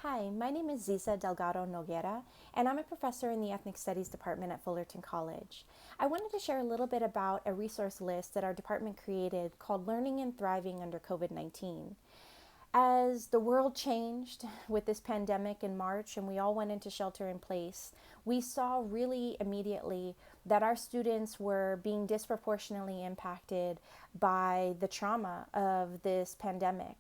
Hi, my name is Ziza Delgado Noguera, and I'm a professor in the Ethnic Studies Department at Fullerton College. I wanted to share a little bit about a resource list that our department created called Learning and Thriving Under COVID-19. As the world changed with this pandemic in March and we all went into shelter in place, we saw really immediately that our students were being disproportionately impacted by the trauma of this pandemic.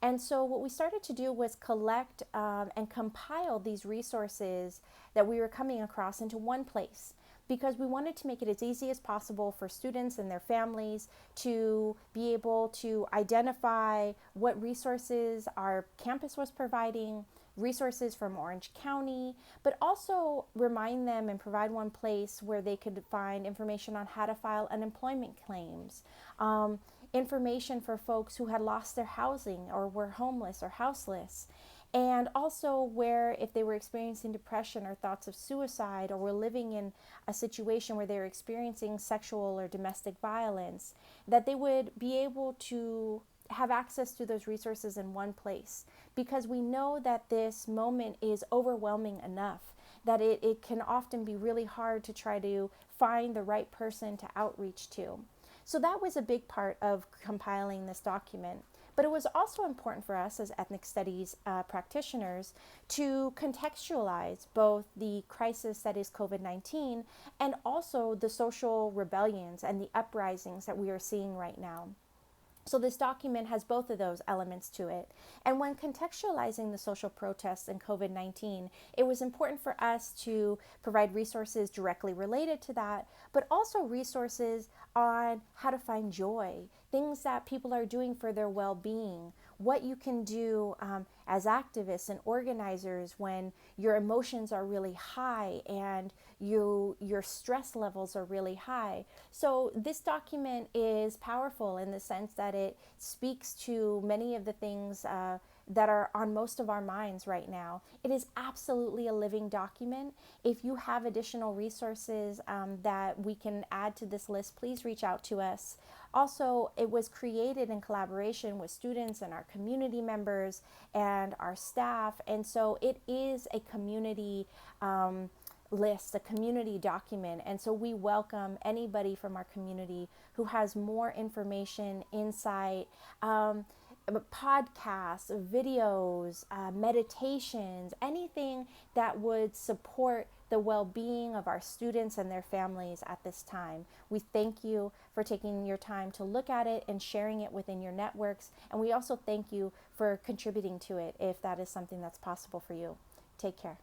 And so what we started to do was collect and compile these resources that we were coming across into one place, because we wanted to make it as easy as possible for students and their families to be able to identify what resources our campus was providing, resources from Orange County, but also remind them and provide one place where they could find information on how to file unemployment claims, information for folks who had lost their housing or were homeless or houseless, and also where if they were experiencing depression or thoughts of suicide or were living in a situation where they were experiencing sexual or domestic violence, that they would be able to have access to those resources in one place, because we know that this moment is overwhelming enough that it can often be really hard to try to find the right person to outreach to. So that was a big part of compiling this document. But it was also important for us as ethnic studies practitioners to contextualize both the crisis that is COVID-19 and also the social rebellions and the uprisings that we are seeing right now. So this document has both of those elements to it. And when contextualizing the social protests and COVID-19, it was important for us to provide resources directly related to that, but also resources on how to find joy, things that people are doing for their well-being, what you can do as activists and organizers when your emotions are really high and your stress levels are really high. So this document is powerful in the sense that it speaks to many of the things that are on most of our minds right now. It is absolutely a living document. If you have additional resources that we can add to this list, please reach out to us. Also, it was created in collaboration with students and our community members and our staff, and so it is a community list, a community document, and so we welcome anybody from our community who has more information, insight, podcasts, videos, meditations, anything that would support the well-being of our students and their families at this time. We thank you for taking your time to look at it and sharing it within your networks, and we also thank you for contributing to it if that is something that's possible for you. Take care.